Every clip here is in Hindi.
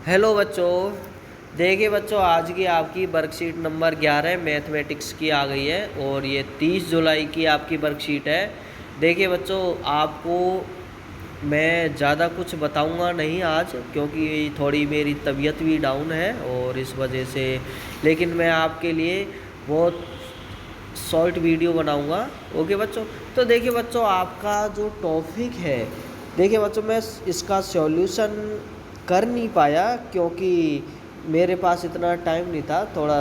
हेलो बच्चों। देखिए बच्चों, आज की आपकी वर्कशीट नंबर 11 मैथमेटिक्स की आ गई है और ये 30 जुलाई की आपकी वर्कशीट है। देखिए बच्चों, आपको मैं ज़्यादा कुछ बताऊंगा नहीं आज, क्योंकि थोड़ी मेरी तबीयत भी डाउन है और इस वजह से, लेकिन मैं आपके लिए बहुत शॉर्ट वीडियो बनाऊंगा। ओके बच्चों। तो देखिए बच्चों, आपका जो टॉपिक है, देखिए बच्चों, मैं इसका सॉल्यूशन कर नहीं पाया क्योंकि मेरे पास इतना टाइम नहीं था, थोड़ा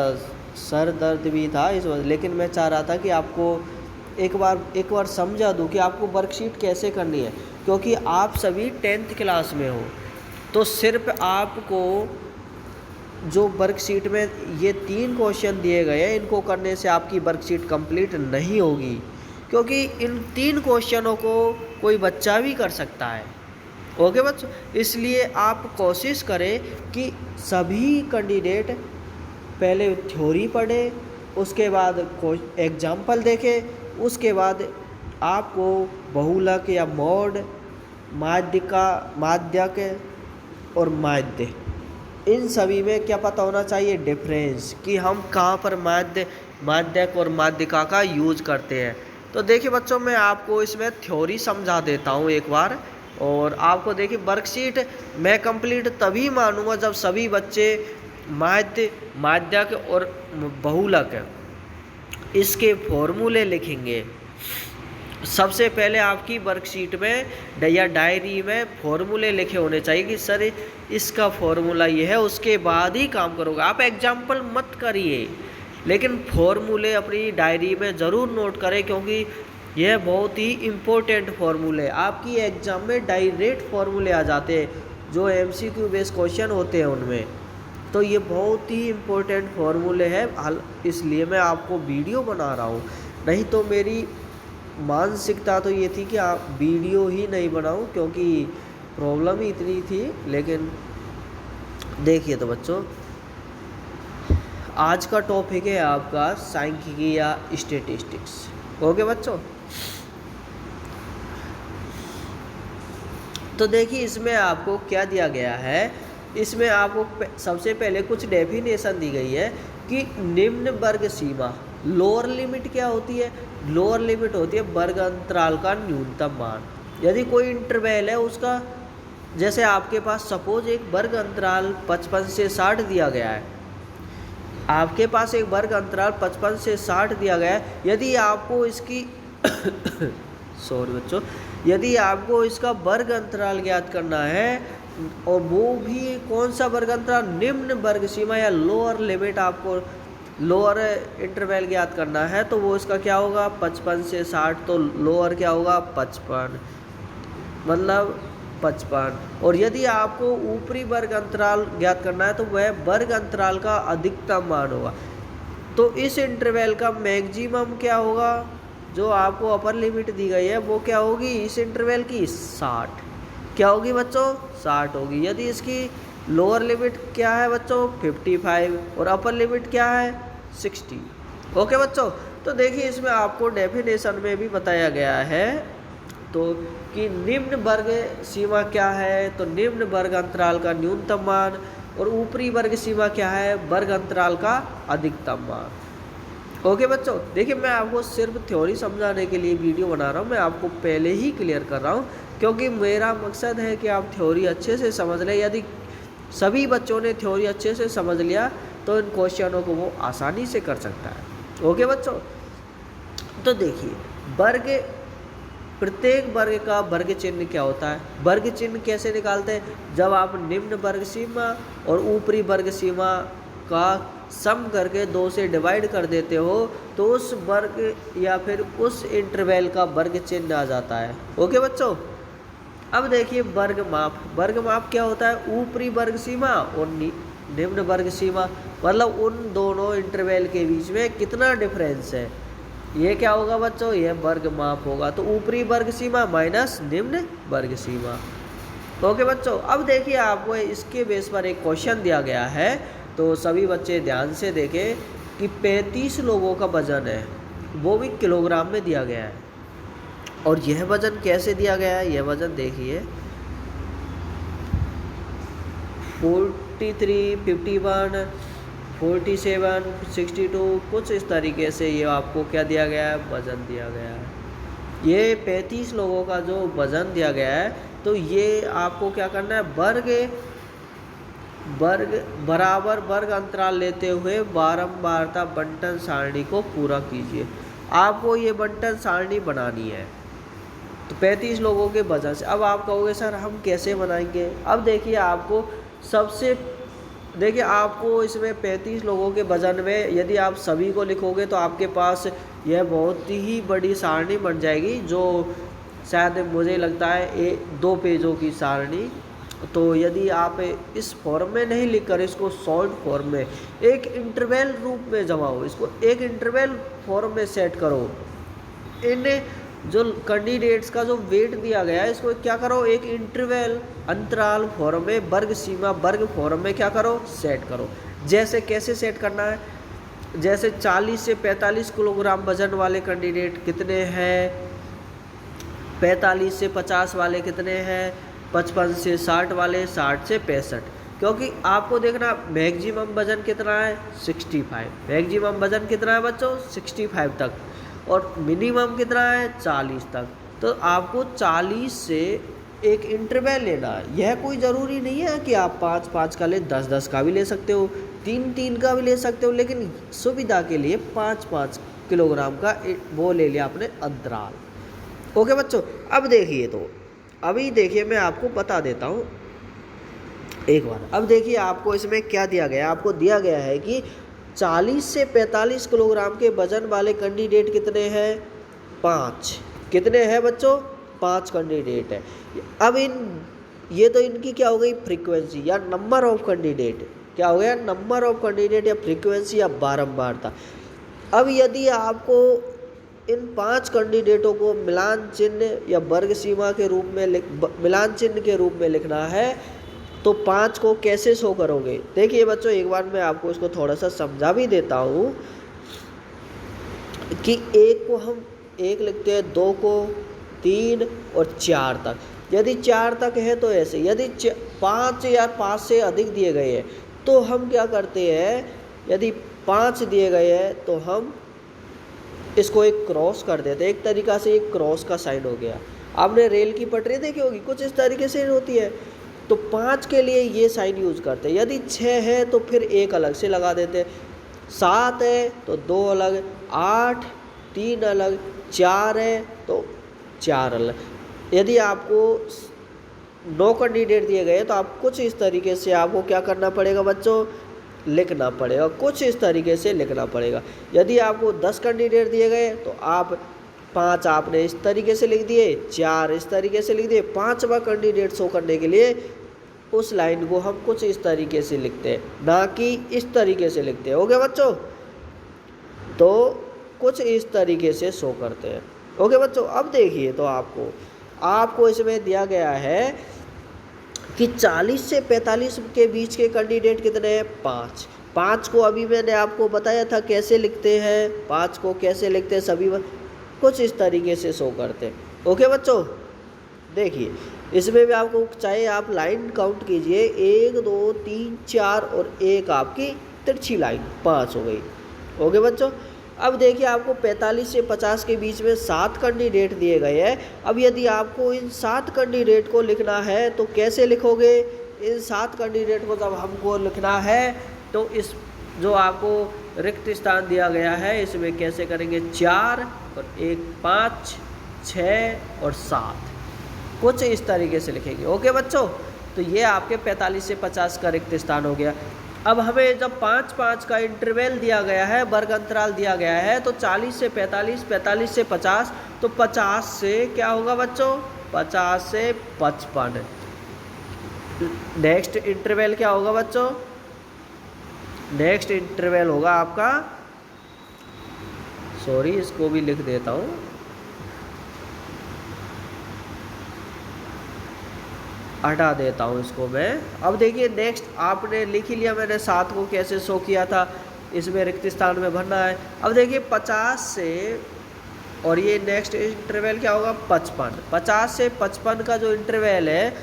सर दर्द भी था इस वजह। लेकिन मैं चाह रहा था कि आपको एक बार समझा दूं कि आपको वर्कशीट कैसे करनी है, क्योंकि आप सभी 10th क्लास में हो। तो सिर्फ आपको जो वर्कशीट में ये 3 क्वेश्चन दिए गए हैं, इनको करने से आपकी वर्कशीट कंप्लीट नहीं होगी, क्योंकि इन 3 क्वेश्चनों को कोई बच्चा भी कर सकता है। ओके बच्चों, इसलिए आप कोशिश करें कि सभी कैंडिडेट पहले थ्योरी पढ़े, उसके बाद एग्जाम्पल देखें, उसके बाद आपको बहुलक या मॉड, माध्यक और माध्य, इन सभी में क्या पता होना चाहिए डिफरेंस, कि हम कहाँ पर माध्यक और माध्यिका का यूज करते हैं। तो देखिए बच्चों, मैं आपको इसमें थ्योरी समझा देता हूँ एक बार। और आपको देखिए, वर्कशीट मैं कंप्लीट तभी मानूंगा जब सभी बच्चे माध्यक और बहुलक इसके फॉर्मूले लिखेंगे। सबसे पहले आपकी वर्कशीट में या डायरी में फॉर्मूले लिखे होने चाहिए कि सर इसका फॉर्मूला ये है, उसके बाद ही काम करोगे। आप एग्जाम्पल मत करिए, लेकिन फॉर्मूले अपनी डायरी में ज़रूर नोट करें, क्योंकि यह बहुत ही इम्पोर्टेंट फॉर्मूले। आपकी एग्ज़ाम में डायरेक्ट फॉर्मूले आ जाते हैं जो MCQ बेस्ड क्वेश्चन होते हैं उनमें। तो ये बहुत ही इम्पोर्टेंट फॉर्मूले हैं, इसलिए मैं आपको वीडियो बना रहा हूँ। नहीं तो मेरी मानसिकता तो ये थी कि आप वीडियो ही नहीं बनाऊं, क्योंकि प्रॉब्लम ही इतनी थी। लेकिन देखिए तो बच्चों, आज का टॉपिक है आपका सांख्यिकी या स्टैटिस्टिक्स। ओके बच्चों, तो देखिए इसमें आपको क्या दिया गया है। इसमें आपको सबसे पहले कुछ डेफिनेशन दी गई है कि निम्न वर्ग सीमा, लोअर लिमिट क्या होती है। लोअर लिमिट होती है वर्ग अंतराल का न्यूनतम मान। यदि कोई इंटरवल है उसका, जैसे आपके पास सपोज एक वर्ग अंतराल 55 से 60 दिया गया है, आपके पास एक वर्ग अंतराल 55 से 60 दिया गया है। यदि आपको इसकी सॉरी बच्चों, यदि आपको इसका वर्ग अंतराल ज्ञात करना है, और वो भी कौन सा वर्ग अंतराल, निम्न वर्ग सीमा या लोअर लिमिट, आपको लोअर इंटरवल ज्ञात करना है, तो वो इसका क्या होगा 55 से 60। तो लोअर क्या होगा 55, मतलब 55। और यदि आपको ऊपरी वर्ग अंतराल ज्ञात करना है, तो वह वर्ग अंतराल का अधिकतम मान होगा। तो इस इंटरवल का मैक्सिमम क्या होगा, जो आपको अपर लिमिट दी गई है वो क्या होगी इस इंटरवल की 60। क्या होगी बच्चों 60 होगी। यदि इसकी लोअर लिमिट क्या है बच्चों 55 और अपर लिमिट क्या है 60। ओके बच्चों, तो देखिए इसमें आपको डेफिनेशन में भी बताया गया है तो कि निम्न वर्ग सीमा क्या है, तो निम्न वर्ग अंतराल का न्यूनतम मान, और ऊपरी वर्ग सीमा क्या है वर्ग अंतराल का अधिकतम मान। ओके बच्चों, देखिए मैं आपको सिर्फ थ्योरी समझाने के लिए वीडियो बना रहा हूँ, मैं आपको पहले ही क्लियर कर रहा हूँ, क्योंकि मेरा मकसद है कि आप थ्योरी अच्छे से समझ लें। यदि सभी बच्चों ने थ्योरी अच्छे से समझ लिया तो इन क्वेश्चनों को वो आसानी से कर सकता है। ओके बच्चों, तो देखिए वर्ग, प्रत्येक वर्ग का वर्ग चिन्ह क्या होता है। वर्ग चिन्ह कैसे निकालते हैं, जब आप निम्न वर्ग सीमा और ऊपरी वर्ग सीमा का सम करके 2 से डिवाइड कर देते हो, तो उस वर्ग या फिर उस इंटरवल का वर्ग चिन्ह आ जाता है। ओके बच्चों, अब देखिए वर्ग माप। वर्ग माप क्या होता है, ऊपरी वर्ग सीमा और निम्न वर्ग सीमा, मतलब उन दोनों इंटरवल के बीच में कितना डिफरेंस है, ये क्या होगा बच्चों, ये वर्ग माप होगा। तो ऊपरी वर्ग सीमा माइनस निम्न वर्ग सीमा। ओके बच्चों, अब देखिए आपको इसके बेस पर एक क्वेश्चन दिया गया है, तो सभी बच्चे ध्यान से देखें कि 35 लोगों का वजन है, वो भी किलोग्राम में दिया गया है। और यह वजन कैसे दिया गया है, यह वजन देखिए 53, 51, 47, 62 कुछ इस तरीके से ये आपको क्या दिया गया है, वज़न दिया गया है। ये 35 लोगों का जो वज़न दिया गया है, तो ये आपको क्या करना है, बराबर वर्ग अंतराल लेते हुए बारंबारता बंटन सारणी को पूरा कीजिए। आपको ये बंटन सारणी बनानी है तो 35 लोगों के वजन से। अब आप कहोगे सर हम कैसे बनाएंगे? अब देखिए आपको इसमें 35 लोगों के वजन में यदि आप सभी को लिखोगे तो आपके पास यह बहुत ही बड़ी सारणी बन जाएगी, जो शायद मुझे लगता है 2 पेजों की सारणी। तो यदि आप इस फॉर्म में नहीं लिखकर इसको शॉर्ट फॉर्म में एक इंटरवल रूप में जमाओ, इसको एक इंटरवल फॉर्म में सेट करो। इन जो कैंडिडेट्स का जो वेट दिया गया है इसको क्या करो, एक इंटरवल अंतराल फॉर्म में, वर्ग सीमा वर्ग फॉर्म में क्या करो, सेट करो। जैसे कैसे सेट करना है, जैसे 40 से 45 किलोग्राम वजन वाले कैंडिडेट कितने हैं, 45 से 50 वाले कितने हैं, 55 से 60 वाले, 60 से 65। क्योंकि आपको देखना मैक्सिमम वजन कितना है, 65। मैक्सिमम वजन कितना है बच्चों, 65 तक, और मिनिमम कितना है, 40 तक। तो आपको 40 से एक इंटरवल लेना है। यह कोई ज़रूरी नहीं है कि आप 5-5 का ले, 10-10 का भी ले सकते हो, 3-3 का भी ले सकते हो, लेकिन सुविधा के लिए 5-5 किलोग्राम का वो ले लिया आपने अंतराल। ओके बच्चों, अब देखिए, तो अभी देखिए मैं आपको बता देता हूँ एक बार। अब देखिए आपको इसमें क्या दिया गया, आपको दिया गया है कि 40 से 45 किलोग्राम के वजन वाले कैंडिडेट कितने हैं, 5। कितने हैं बच्चों, 5 कैंडिडेट है। अब ये तो इनकी क्या हो गई, फ्रीक्वेंसी या नंबर ऑफ कैंडिडेट। क्या हो गया, नंबर ऑफ कैंडिडेट या फ्रीक्वेंसी या बारंबारता। अब यदि आपको इन 5 कैंडिडेटों को मिलान चिन्ह या वर्ग सीमा के रूप में मिलान चिन्ह के रूप में लिखना है, तो 5 को कैसे शो करोगे? देखिए बच्चों, एक बार मैं आपको इसको थोड़ा सा समझा भी देता हूँ कि 1 को हम 1 लिखते हैं, 2 को 3 और 4 तक। यदि 4 तक है तो ऐसे, यदि 5 या 5 से अधिक दिए गए हैं तो हम क्या करते हैं, यदि 5 दिए गए हैं तो हम इसको एक क्रॉस कर देते हैं। एक तरीका से एक क्रॉस का साइन हो गया। आपने रेल की पटरी देखी होगी, कुछ इस तरीके से होती है। तो 5 के लिए ये साइन यूज़ करते हैं। यदि 6 है तो फिर एक अलग से लगा देते हैं, 7 है तो 2 अलग, 8 3 अलग, 4 है तो 4 अलग। यदि आपको 9 कैंडिडेट दिए गए तो आप कुछ इस तरीके से आपको क्या करना पड़ेगा बच्चों, लिखना पड़ेगा, कुछ इस तरीके से लिखना पड़ेगा। यदि आपको 10 कैंडिडेट दिए गए तो आप 5 आपने इस तरीके से लिख दिए, 4 इस तरीके से लिख दिए। 5वां कैंडिडेट शो करने के लिए उस लाइन को हम कुछ इस तरीके से लिखते हैं, ना कि इस तरीके से लिखते हैं। ओके बच्चों, तो कुछ इस तरीके से शो करते हैं। ओके बच्चों, अब देखिए, तो आपको इसमें दिया गया है कि 40 से 45 के बीच के कैंडिडेट कितने हैं, 5। 5 को अभी मैंने आपको बताया था कैसे लिखते हैं, 5 को कैसे लिखते हैं, सभी कुछ इस तरीके से शो करते हैं। ओके बच्चों, देखिए इसमें भी आपको चाहे आप लाइन काउंट कीजिए, 1 2 3 4 और एक आपकी तिरछी लाइन, 5 हो गई। ओके बच्चों, अब देखिए आपको 45 से 50 के बीच में 7 कैंडिडेट दिए गए हैं। अब यदि आपको इन 7 कैंडिडेट को लिखना है तो कैसे लिखोगे? इन 7 कैंडिडेट को जब हमको लिखना है तो इस जो आपको रिक्त स्थान दिया गया है इसमें कैसे करेंगे, 4 और 1 5 6 और 7, कुछ इस तरीके से लिखेंगे। ओके बच्चों, तो ये आपके 45 से 50 का रिक्त स्थान हो गया। अब हमें जब 5-5 का इंटरवल दिया गया है, वर्ग अंतराल दिया गया है, तो 40 से 45, 45 से 50, तो 50 से क्या होगा बच्चों, 50 से 55। नेक्स्ट इंटरवल क्या होगा बच्चों, नेक्स्ट इंटरवल होगा आपका, सॉरी इसको भी लिख देता हूँ, हटा देता हूँ इसको मैं। अब देखिए नेक्स्ट आपने लिख ही लिया मैंने 7 को कैसे शो किया था, इसमें रिक्त स्थान में भरना है। अब देखिए 50 से, और ये नेक्स्ट इंटरवल क्या होगा, 55। 50 से 55 का जो इंटरवल है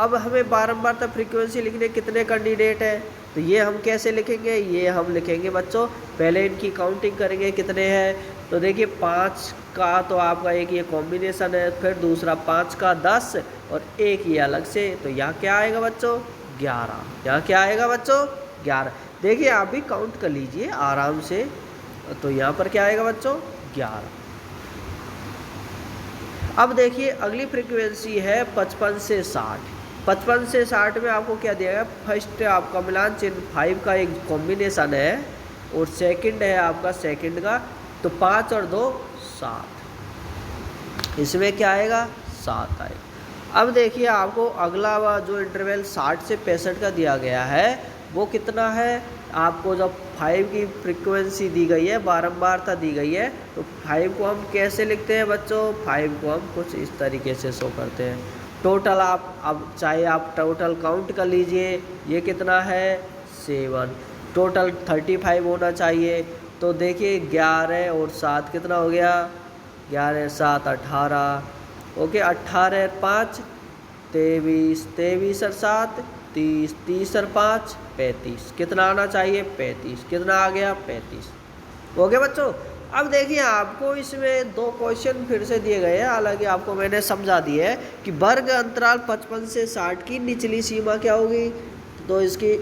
अब हमें बारंबारता फ्रीक्वेंसी लिखने कितने कैंडिडेट हैं, तो ये हम कैसे लिखेंगे, ये हम लिखेंगे बच्चों, पहले इनकी काउंटिंग करेंगे कितने हैं। तो देखिए 5 का तो आपका एक ये कॉम्बिनेशन है, फिर दूसरा 5 का 10 और एक ये अलग से, तो यहाँ क्या आएगा बच्चों 11। यहाँ क्या आएगा बच्चों 11। देखिए आप भी काउंट कर लीजिए आराम से, तो यहाँ पर क्या आएगा बच्चों 11। अब देखिए अगली फ्रीक्वेंसी है 55 से 60। 55 से 60 में आपको क्या दिया है, फर्स्ट आपका मिलान चिन्ह 5 का एक कॉम्बिनेशन है और सेकंड है आपका सेकंड का, तो 5 और 2 7, इसमें क्या आएगा 7 आएगा। अब देखिए आपको अगला जो इंटरवल 60 से 65 का दिया गया है वो कितना है, आपको जब 5 की फ्रीक्वेंसी दी गई है, बारंबारता दी गई है, तो 5 को हम कैसे लिखते हैं बच्चों, 5 को हम कुछ इस तरीके से शो करते हैं। टोटल आप अब चाहे आप टोटल काउंट कर लीजिए, ये कितना है 7, टोटल 35 होना चाहिए। तो देखिए 11 और 7 कितना हो गया, 11 7 18, ओके 18 5 23, 23 और 7 30, 30 और 5 35, कितना आना चाहिए 35, कितना आ गया 35। ओके बच्चों, अब देखिए आपको इसमें 2 क्वेश्चन फिर से दिए गए हैं, हालांकि आपको मैंने समझा दिया है कि वर्ग अंतराल 55 से 60 की निचली सीमा क्या होगी, तो इसकी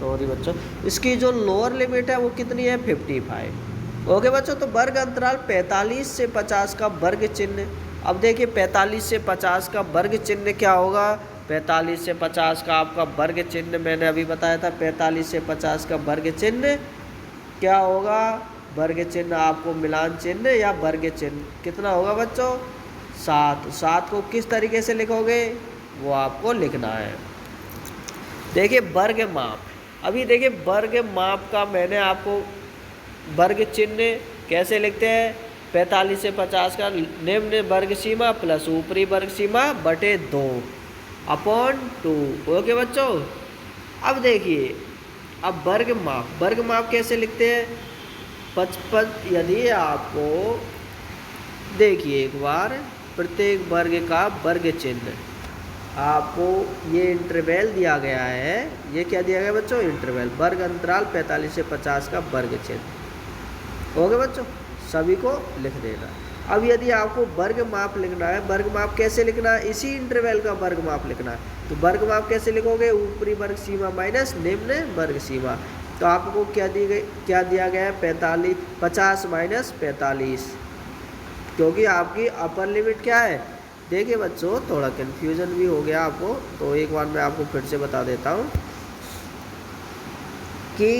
सॉरी बच्चों, इसकी जो लोअर लिमिट है वो कितनी है 55। ओके बच्चों, तो वर्ग अंतराल 45 से 50 का वर्ग चिन्ह, अब देखिए 45 से 50 का वर्ग चिन्ह क्या होगा, 45 से 50 का आपका वर्ग चिन्ह मैंने अभी बताया था, 45 से 50 का वर्ग चिन्ह क्या होगा, वर्ग चिन्ह आपको मिलान चिन्ह या वर्ग चिन्ह कितना होगा बच्चों 7। 7 को किस तरीके से लिखोगे वो आपको लिखना है। देखिए वर्ग माप, अभी देखिए वर्ग माप का मैंने आपको वर्ग चिन्ह कैसे लिखते हैं, 45 से 50 का निम्न वर्ग सीमा प्लस ऊपरी वर्ग सीमा बटे 2 अपॉन 2। ओके बच्चों, अब देखिए अब वर्ग माप कैसे लिखते हैं, 55, यदि आपको देखिए एक बार प्रत्येक वर्ग का वर्ग चिन्ह, आपको ये इंटरवल दिया गया है, ये क्या दिया गया बच्चों इंटरवल, वर्ग अंतराल 45 से 50 का वर्ग चिन्ह। ओके बच्चों, सभी को लिख देना। अब यदि आपको वर्ग माप लिखना है, वर्ग माप कैसे लिखना है, इसी इंटरवल का वर्ग माप लिखना है, तो वर्ग माप कैसे लिखोगे, ऊपरी वर्ग सीमा माइनस निम्न वर्ग सीमा। तो आपको क्या दिया गया है 50 माइनस 45, क्योंकि आपकी अपर लिमिट क्या है। देखिए बच्चों थोड़ा कन्फ्यूजन भी हो गया आपको, तो एक बार मैं आपको फिर से बता देता हूँ कि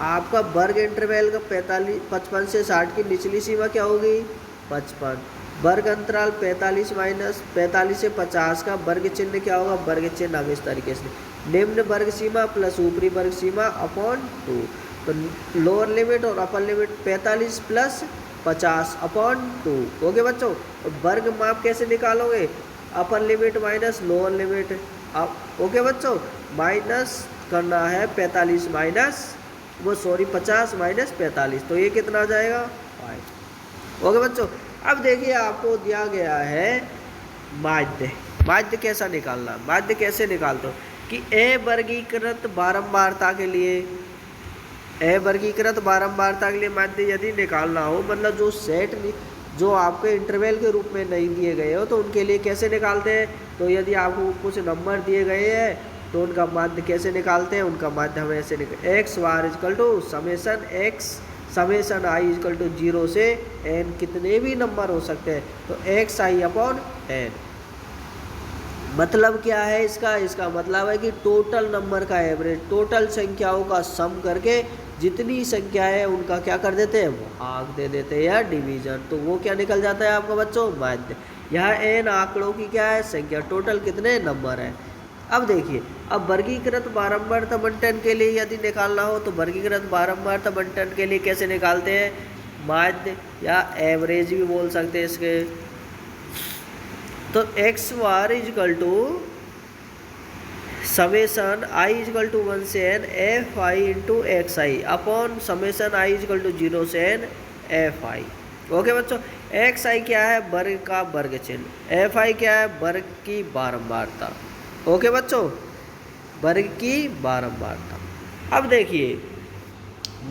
आपका वर्ग इंटरवल का 55 से 60 की निचली सीमा क्या होगी 55, वर्ग अंतराल 45 माइनस 45 से 50 का वर्ग चिन्ह क्या होगा, वर्ग चिन्ह हम इस तरीके से, निम्न वर्ग सीमा प्लस ऊपरी वर्ग सीमा अपॉन 2। तो लोअर लिमिट और upper limit 45 plus 50 upon 2। Okay बच्चों, वर्ग माप कैसे निकालोगे, upper limit minus lower limit. Okay बच्चों, माइनस करना है 45 माइनस 50 माइनस 45, तो ये कितना आ जाएगा 5। ओके बच्चों, अब देखिए आपको दिया गया है माध्य कैसा निकालना, माध्य कैसे निकालते हो कि अवर्गीकृत बारंबारता के लिए माध्य यदि निकालना हो, मतलब जो सेट जो आपके इंटरवल के रूप में नहीं दिए गए हो तो उनके लिए कैसे निकालते हैं। तो यदि आपको कुछ नंबर दिए गए हैं तो उनका माध्य कैसे निकालते हैं, उनका माध्य हमें ऐसे x bar is equal to summation i is equal to 0 से n, कितने भी नंबर हो सकते हैं, तो एक्स आई अपॉन n। मतलब क्या है इसका मतलब है कि टोटल नंबर का एवरेज, टोटल संख्याओं का सम करके जितनी संख्या है उनका क्या कर देते हैं, वो भाग दे देते हैं या डिवीजन, तो वो क्या निकल जाता है आपका बच्चों माध्य। यहाँ n आंकड़ों की क्या है संख्या, टोटल कितने नंबर है। अब देखिए, अब वर्गीकृत बारंबारता बंटन के लिए यदि निकालना हो तो वर्गीकृत बारंबारता बंटन के लिए कैसे निकालते हैं, माध्य या एवरेज भी बोल सकते हैं इसके। तो x bar is equal to summation i is equal to 1 से n f i into x i upon summation i is equal to 0 से n एफ आई। ओके बच्चों, एक्स आई क्या है, वर्ग का वर्ग चिन्ह, एफ आई क्या है, वर्ग की बारंबारता। ओके बच्चों, वर्ग की बारंबारता। अब देखिए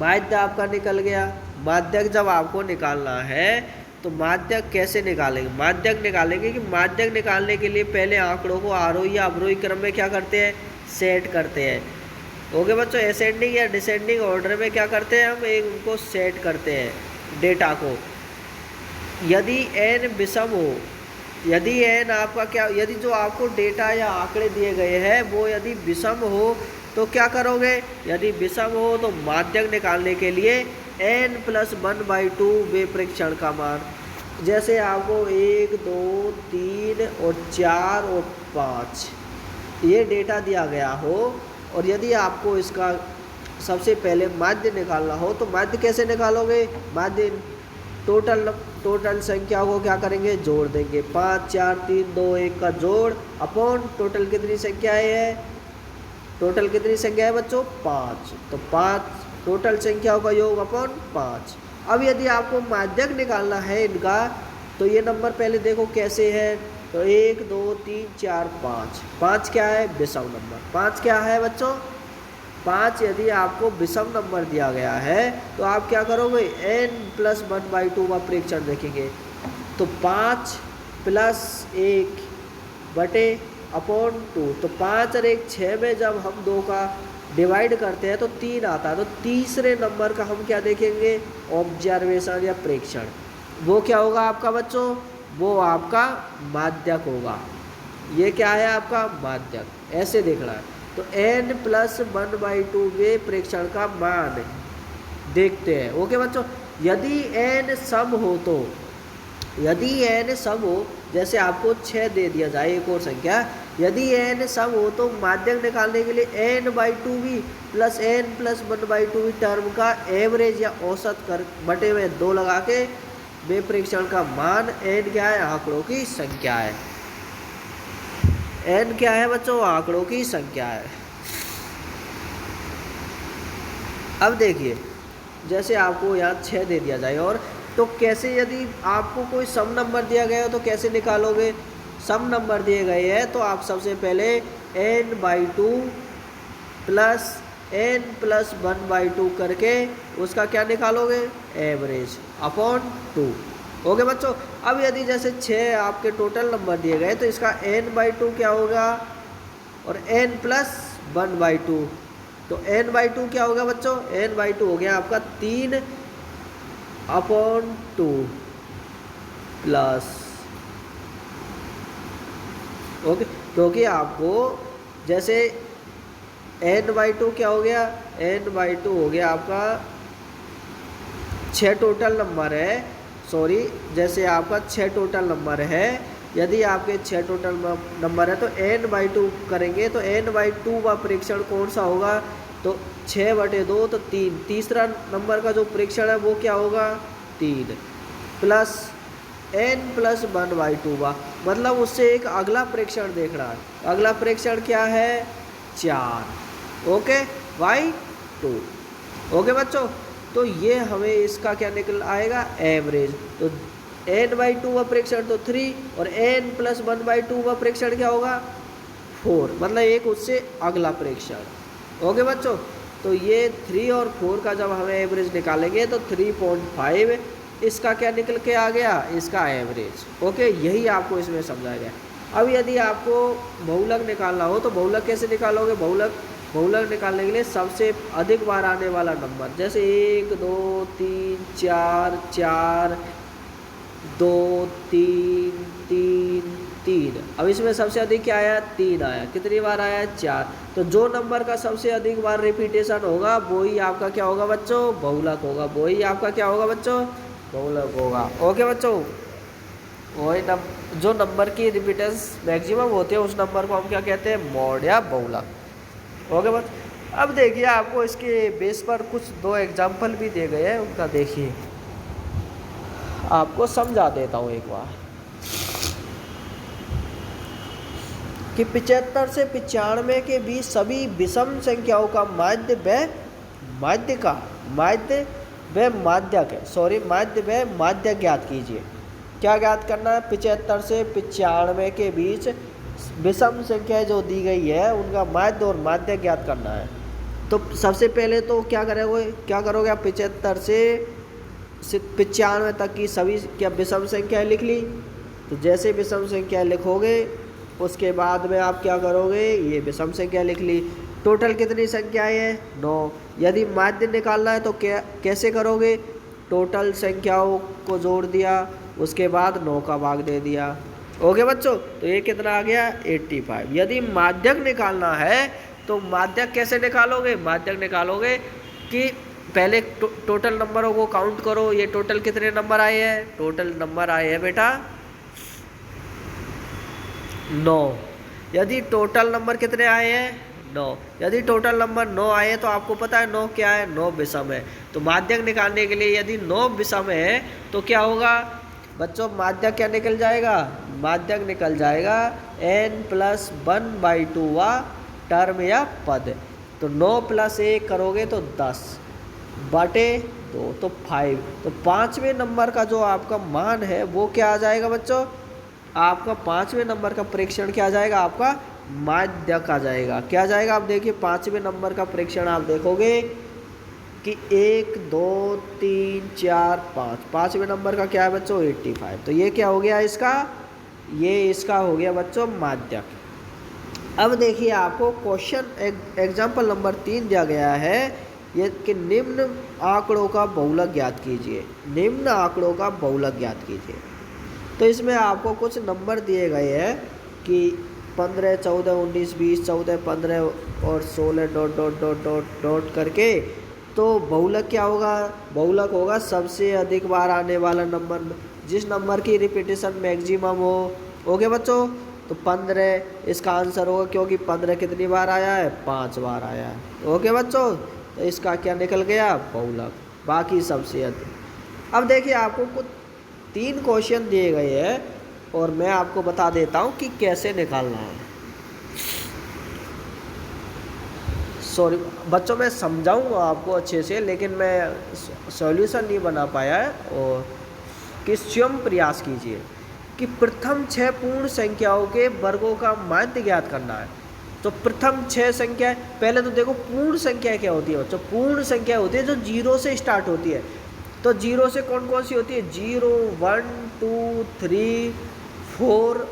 माध्य आपका निकल गया। माध्यक जब आपको निकालना है तो माध्यक कैसे निकालेंगे, माध्यक निकालेंगे कि माध्यक निकालने के लिए पहले आंकड़ों को आरोही या अवरोही क्रम में क्या करते हैं, सेट करते हैं। ओके बच्चों, असेंडिंग या डिसेंडिंग ऑर्डर में क्या करते हैं, हम एक उनको सेट करते हैं डेटा को। यदि n विषम हो, यदि n आपका क्या, यदि जो आपको डेटा या आंकड़े दिए गए हैं वो यदि विषम हो तो क्या करोगे, यदि विषम हो तो माध्यक निकालने के लिए n+1/2 वे परीक्षण का मान, जैसे आपको 1 2 3 और 4 और 5 ये डेटा दिया गया हो और यदि आपको इसका सबसे पहले माध्य निकालना हो तो माध्य कैसे निकालोगे, माध्य टोटल संख्या को क्या करेंगे, जोड़ देंगे। 5 4 3 2 1 का जोड़ अपॉन टोटल कितनी संख्या है, टोटल कितनी संख्या है बच्चों, 5, तो 5 टोटल संख्याओं का योग अपॉन 5। अब यदि आपको माध्यक निकालना है इनका तो ये नंबर पहले देखो कैसे है, तो 1 2 3 4 5, 5 क्या है, विषम नंबर। 5 क्या है बच्चों, 5 यदि आपको विषम नंबर दिया गया है तो आप क्या करोगे, n+1/2 का परीक्षण देखेंगे। तो 5 + 1 बटे अपॉन 2, तो 5 और 1 6 में जब हम 2 का डिवाइड करते हैं तो 3 आता है। तो तीसरे नंबर का हम क्या देखेंगे, ऑब्जर्वेशन या प्रेक्षण। वो क्या होगा आपका बच्चों, वो आपका माध्यक होगा। ये क्या है आपका माध्यक, ऐसे देखना है। तो n+1/2 वे प्रेक्षण का मान देखते हैं। ओके बच्चों, यदि n सम हो तो, यदि n सम हो, जैसे आपको 6 दे दिया जाए एक और संख्या, यदि n सम हो तो माध्यक निकालने के लिए n/2v प्लस n+1/2v टर्म का एवरेज या औसत कर बटे में 2 लगा के वे परीक्षण का मान n क्या है, आंकड़ों की संख्या है। n क्या है बच्चों, आंकड़ों की संख्या है। अब देखिए जैसे आपको यहाँ 6 दे दिया जाए और तो कैसे, यदि आपको कोई सम नंबर दिया गया हो तो कैसे निकालोगे, सम नंबर दिए गए हैं तो आप सबसे पहले n/2 प्लस n+1/2 करके उसका क्या निकालोगे, एवरेज अपॉन 2। ओके बच्चों, अब यदि जैसे 6 आपके टोटल नंबर दिए गए तो इसका n/2 क्या होगा और n+1/2, तो n/2 क्या होगा बच्चों, n/2 हो गया आपका 3/2 प्लस, ओके, क्योंकि आपको जैसे n/2 क्या हो गया, n/2 हो गया आपका 6 टोटल नंबर है, सॉरी, जैसे आपका 6 टोटल नंबर है, यदि आपके 6 टोटल नंबर है तो n/2 करेंगे तो n/2 का परीक्षण कौन सा होगा, तो 6/2 तो 3, तीसरा नंबर का जो परीक्षण है वो क्या होगा, 3 प्लस n+1/2 का, मतलब उससे एक अगला परीक्षण देखना है। अगला परीक्षण क्या है, 4, ओके, y2। ओके बच्चों, तो ये हमें इसका क्या निकल आएगा, एवरेज। तो n/2 का परीक्षण तो 3 और n+1/2 का परीक्षण क्या होगा, 4, मतलब एक उससे अगला परीक्षण। ओके बच्चों, तो ये 3 और 4 का जब हमें एवरेज निकालेंगे तो 3.5 इसका क्या निकल के आ गया, इसका एवरेज। ओके, यही आपको इसमें समझाया गया। अब यदि आपको बहुलक निकालना हो तो बहुलक कैसे निकालोगे, बहुलक निकालने के लिए सबसे अधिक बार आने वाला नंबर, जैसे 1 2 3 4 4 2 3 3 3, अब इसमें सबसे अधिक क्या आया, 3 आया, कितनी बार आया, 4। तो जो नंबर का सबसे अधिक बार रिपीटेशन होगा वही आपका क्या होगा बच्चों, बहुलक होगा, वही आपका क्या होगा बच्चों, बहुलक होगा। ओके बच्चों, वही जो नंबर की रिपीटेंस मैक्सिमम होती है उस नंबर को हम क्या कहते हैं, मॉड या बहुलक। ओके बस, अब देखिए आपको इसके बेस पर कुछ 2 एग्जाम्पल भी दे गए हैं, उनका देखिए, आपको समझा देता हूँ एक बार कि 75 से 95 के बीच सभी विषम संख्याओं का माध्य व माध्यक ज्ञात कीजिए। क्या ज्ञात करना है? 75 से 95 के बीच विषम संख्या जो दी गई है उनका माध्य और माध्यक ज्ञात करना है। तो सबसे पहले तो क्या करोगे आप? 75 से 95 तक की सभी क्या विषम संख्या लिख ली। तो जैसे विषम संख्या लिखोगे उसके बाद में आप क्या करोगे? ये विषम संख्या लिख ली। टोटल कितनी संख्याएं हैं? 9। यदि माध्य निकालना है तो कैसे करोगे? टोटल संख्याओं को जोड़ दिया, उसके बाद 9 का भाग दे दिया। ओके बच्चों, तो ये कितना आ गया? 85। यदि माध्यक निकालना है तो माध्यक कैसे निकालोगे? माध्यक निकालोगे कि पहले टोटल नंबरों को काउंट करो। ये टोटल कितने नंबर आए हैं? टोटल नंबर आए हैं बेटा 9। यदि टोटल नंबर कितने आए हैं? 9। यदि टोटल नंबर 9 आए तो आपको पता है 9 क्या है? 9 विषम है। तो माध्यक निकालने के लिए यदि 9 विषम है तो क्या होगा बच्चों? माध्यक क्या निकल जाएगा? माध्यक निकल जाएगा n+1/2 टर्म या पद। तो 9 + 1 करोगे तो 10 बटे 2 तो 5। तो 5वें नंबर का जो आपका मान है वो क्या आ जाएगा बच्चों? आपका 5वें नंबर का प्रेक्षण क्या आ जाएगा? आपका माध्यक आ जाएगा। क्या आ जाएगा? आप देखिए 5वें नंबर का प्रेक्षण आप देखोगे कि 1 2 3 4 5, 5वें नंबर का क्या है बच्चों? 85। तो ये क्या हो गया इसका? ये इसका हो गया बच्चों माध्यक। अब देखिए आपको क्वेश्चन एग्जाम्पल नंबर 3 दिया गया है ये कि निम्न आंकड़ों का बहुलक ज्ञात कीजिए। निम्न आंकड़ों का बहुलक ज्ञात कीजिए। तो इसमें आपको कुछ नंबर दिए गए हैं कि 15 14 19 20 14 15 और 16 ... करके। तो बहुलक क्या होगा? बहुलक होगा सबसे अधिक बार आने वाला नंबर, जिस नंबर की रिपीटेशन मैक्सिमम हो। ओके बच्चों, तो 15 इसका आंसर होगा क्योंकि 15 कितनी बार आया है? 5 बार आया है। ओके बच्चों, तो इसका क्या निकल गया? बहुलक। बाकी सबसे अधिक। अब देखिए आपको कुछ 3 क्वेश्चन दिए गए हैं और मैं आपको बता देता हूँ कि कैसे निकालना है। सॉरी बच्चों, मैं समझाऊंगा आपको अच्छे से, लेकिन मैं सॉल्यूशन नहीं बना पाया है। और कि स्वयं प्रयास कीजिए कि प्रथम 6 पूर्ण संख्याओं के वर्गों का माध्य ज्ञात करना है। तो प्रथम 6 संख्या, पहले तो देखो पूर्ण संख्या क्या होती है बच्चों? पूर्ण संख्या होती है जो 0 से स्टार्ट होती है। तो 0 से कौन कौन सी होती है? 0 1 2 3 4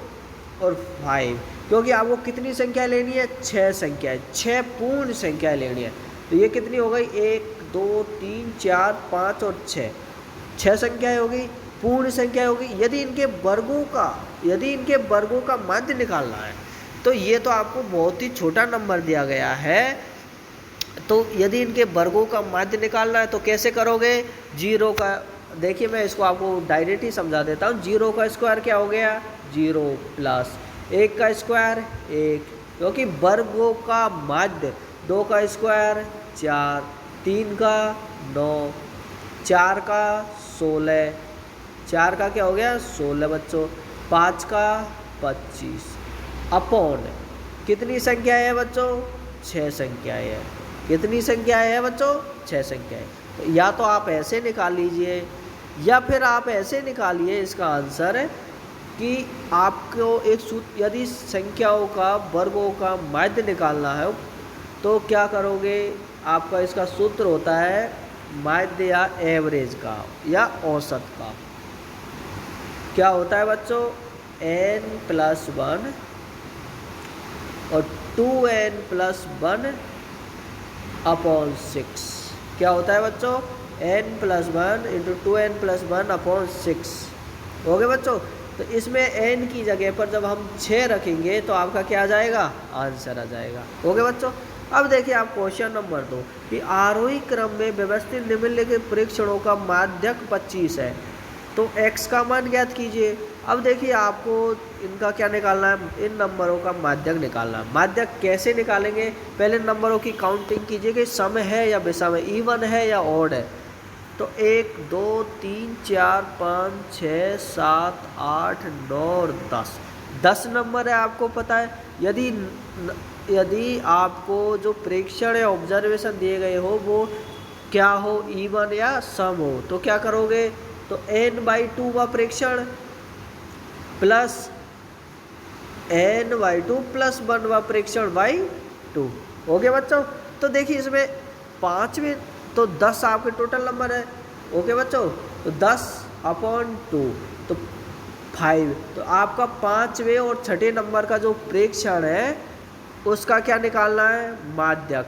और 5। क्योंकि आपको कितनी संख्या लेनी है? 6 संख्या, 6 पूर्ण संख्या लेनी है। तो ये कितनी हो गई? 1 2 3 4 5 और 6 संख्याएं हो गई, पूर्ण संख्या होगी। यदि इनके वर्गों का माध्य निकालना है तो ये तो आपको बहुत ही छोटा नंबर दिया गया है। तो यदि इनके वर्गों का माध्य निकालना है तो कैसे करोगे? 0 का, देखिए मैं इसको आपको डायरेक्ट ही समझा देता हूँ। 0 का स्क्वायर क्या हो गया? 0 प्लस 1 का स्क्वायर 1, क्योंकि वर्गों का माध्य 2 का स्क्वायर 4, 3 का 9, 4 का 16, 4 का क्या हो गया? 16 बच्चों, 5 का 25 अपॉन कितनी संख्याएं है बच्चों? 6 संख्याएं हैं। कितनी संख्याएं हैं बच्चों? 6 संख्याएं। तो या तो आप ऐसे निकाल लीजिए या फिर आप ऐसे निकालिए। इसका आंसर है कि आपको एक सूत्र, यदि संख्याओं का वर्गों का माध्य निकालना है तो क्या करोगे? आपका इसका सूत्र होता है माध्य या एवरेज का या औसत का। क्या होता है बच्चों? n+1 और 2n+1 अपॉन 6। क्या होता है बच्चों? n+1 × 2n+1 upon 6। हो गए बच्चों? तो इसमें n की जगह पर जब हम 6 रखेंगे तो आपका क्या आ जाएगा? आंसर आ जाएगा। हो गए बच्चों? अब देखिए आप क्वेश्चन नंबर 2 कि आरोही क्रम में व्यवस्थित निम्नलिखित परीक्षणों का माध्यक 25 है, तो x का मान ज्ञात कीजिए। अब देखिए आपको इनका क्या निकालना है? इन नंबरों का माध्यक निकालना है। माध्यक कैसे निकालेंगे? पहले नंबरों की काउंटिंग कीजिए कि सम है या विषम है, इवन है या ऑड है। तो 1 2 3 4 5 6 7 8 9 और 10 नंबर है। आपको पता है यदि आपको जो प्रेक्षण या ऑब्जर्वेशन दिए गए हो वो क्या हो? इवन या सम हो, तो क्या करोगे? तो n/2 का प्रेक्षण प्लस n/2 प्लस 1वां प्रेक्षण बाई 2। ओके बच्चों, तो देखिए इसमें 5वें तो 10 आपके टोटल नंबर है। ओके बच्चों, तो 10/2 तो 5। तो आपका 5वें और 6ठे नंबर का जो प्रेक्षण है उसका क्या निकालना है, माध्यक।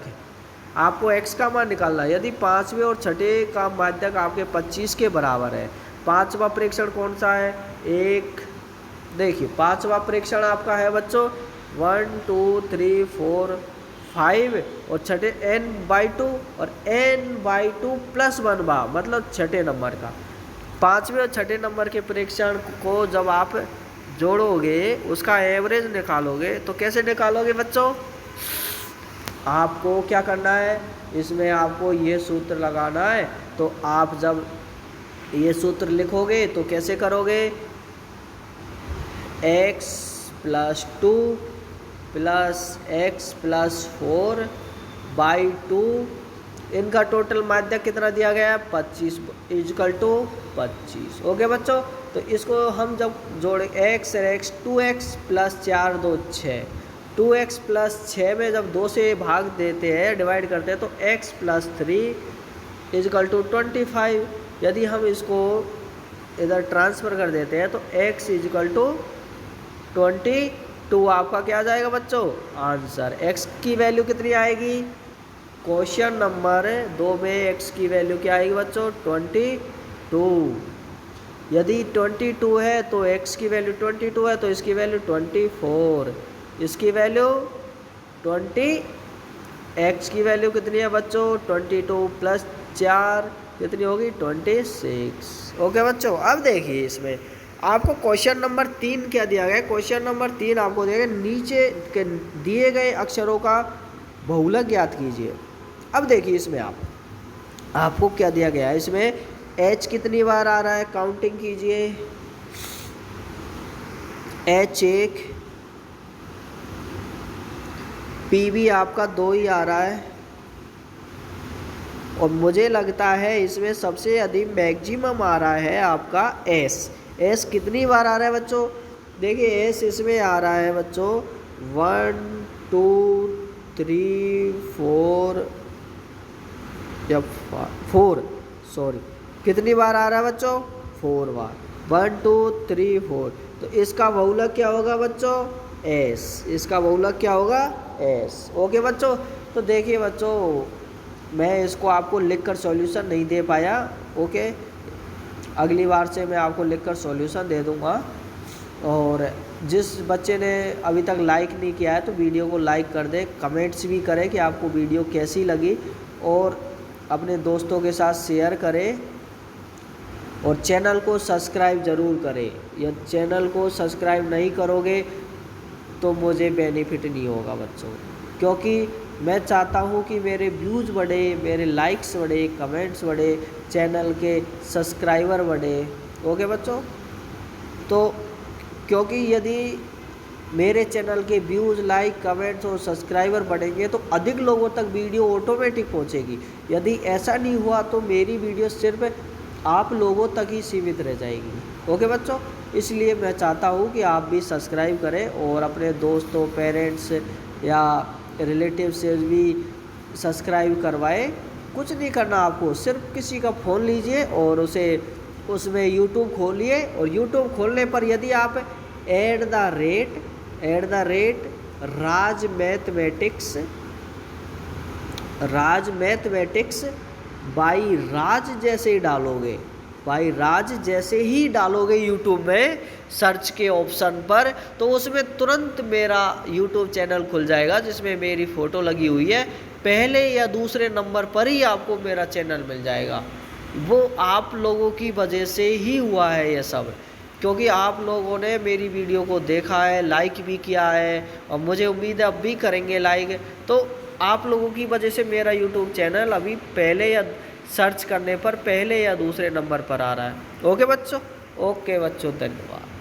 आपको x का मान निकालना है। यदि 5वें और 6ठे का माध्यक आपके 25 के बराबर है, 5वां प्रेक्षण कौन सा है, एक देखिए 5वां प्रेक्षण आपका है बच्चों 1 2 3 4 5 और 6ठे n/2 और n/2 प्लस 1वां मतलब 6ठे नंबर का। 5वें और 6ठे नंबर के प्रेक्षण को जब आप जोड़ोगे उसका एवरेज निकालोगे तो कैसे निकालोगे बच्चों, आपको क्या करना है, इसमें आपको ये सूत्र लगाना है। तो आप जब ये सूत्र लिखोगे तो कैसे करोगे, x + 2 प्लस x + 4/2 इनका टोटल माध्यक कितना दिया गया है, 25 = 25। ओके बच्चों, तो इसको हम जब जोड़े x 2x + 4 2 6 2x + 6 में जब 2 से भाग देते हैं, डिवाइड करते हैं, तो x + 3 = 25। यदि हम इसको इधर ट्रांसफ़र कर देते हैं तो x = 22 आपका क्या आ जाएगा बच्चों, आंसर। x की वैल्यू कितनी आएगी, क्वेश्चन नंबर 2 में x की वैल्यू क्या आएगी बच्चों, 22। यदि 22 है तो x की वैल्यू 22 है तो इसकी वैल्यू 24, इसकी वैल्यू 20, x की वैल्यू कितनी है बच्चों, 22 + 4 कितनी होगी, 26। ओके बच्चों, अब देखिए इसमें आपको क्वेश्चन नंबर 3 क्या दिया गया है। क्वेश्चन नंबर 3 आपको दिया गया, नीचे के दिए गए अक्षरों का बहुलक ज्ञात कीजिए। अब देखिए इसमें आपको क्या दिया गया है, इसमें h कितनी बार आ रहा है, काउंटिंग कीजिए, h1, p भी आपका 2 ही आ रहा है, और मुझे लगता है इसमें सबसे अधिक मैक्सिमम आ रहा है आपका s कितनी बार आ रहा है बच्चों, देखिए s इसमें आ रहा है बच्चों 1 2 3 4 या 4 सॉरी कितनी बार आ रहा है बच्चों, 4 बार, 1 2 3 4। तो इसका बहुलक क्या होगा बच्चों, s, इसका बहुलक क्या होगा, s। ओके बच्चों, तो देखिए बच्चों मैं इसको आपको लिखकर सॉल्यूशन नहीं दे पाया। ओके, अगली बार से मैं आपको लिखकर सॉल्यूशन दे दूंगा। और जिस बच्चे ने अभी तक लाइक नहीं किया है तो वीडियो को लाइक कर दे, कमेंट्स भी करें कि आपको वीडियो कैसी लगी, और अपने दोस्तों के साथ शेयर करें, और चैनल को सब्सक्राइब ज़रूर करें। यदि चैनल को सब्सक्राइब नहीं करोगे तो मुझे बेनिफिट नहीं होगा बच्चों, क्योंकि मैं चाहता हूं कि मेरे व्यूज़ बढ़े, मेरे लाइक्स बढ़े, कमेंट्स बढ़े, चैनल के सब्सक्राइबर बढ़े। ओके बच्चों, तो क्योंकि यदि मेरे चैनल के व्यूज़, लाइक, कमेंट्स और सब्सक्राइबर बढ़ेंगे तो अधिक लोगों तक वीडियो ऑटोमेटिक पहुंचेगी। यदि ऐसा नहीं हुआ तो मेरी वीडियो सिर्फ आप लोगों तक ही सीमित रह जाएगी। ओके बच्चों, इसलिए मैं चाहता हूं कि आप भी सब्सक्राइब करें और अपने दोस्तों, पेरेंट्स या रिलेटिव से भी सब्सक्राइब करवाएं। कुछ नहीं करना आपको, सिर्फ किसी का फ़ोन लीजिए और उसमें यूट्यूब खोलिए, और यूट्यूब खोलने पर यदि आप राज मैथमेटिक्स बाई राज जैसे ही डालोगे, यूट्यूब में सर्च के ऑप्शन पर, तो उसमें तुरंत मेरा यूट्यूब चैनल खुल जाएगा जिसमें मेरी फ़ोटो लगी हुई है। पहले या दूसरे नंबर पर ही आपको मेरा चैनल मिल जाएगा। वो आप लोगों की वजह से ही हुआ है ये सब, क्योंकि आप लोगों ने मेरी वीडियो को देखा है, लाइक भी किया है, और मुझे उम्मीद है अब भी करेंगे लाइक। तो आप लोगों की वजह से मेरा यूट्यूब चैनल अभी पहले या सर्च करने पर पहले या दूसरे नंबर पर आ रहा है। ओके बच्चों, धन्यवाद।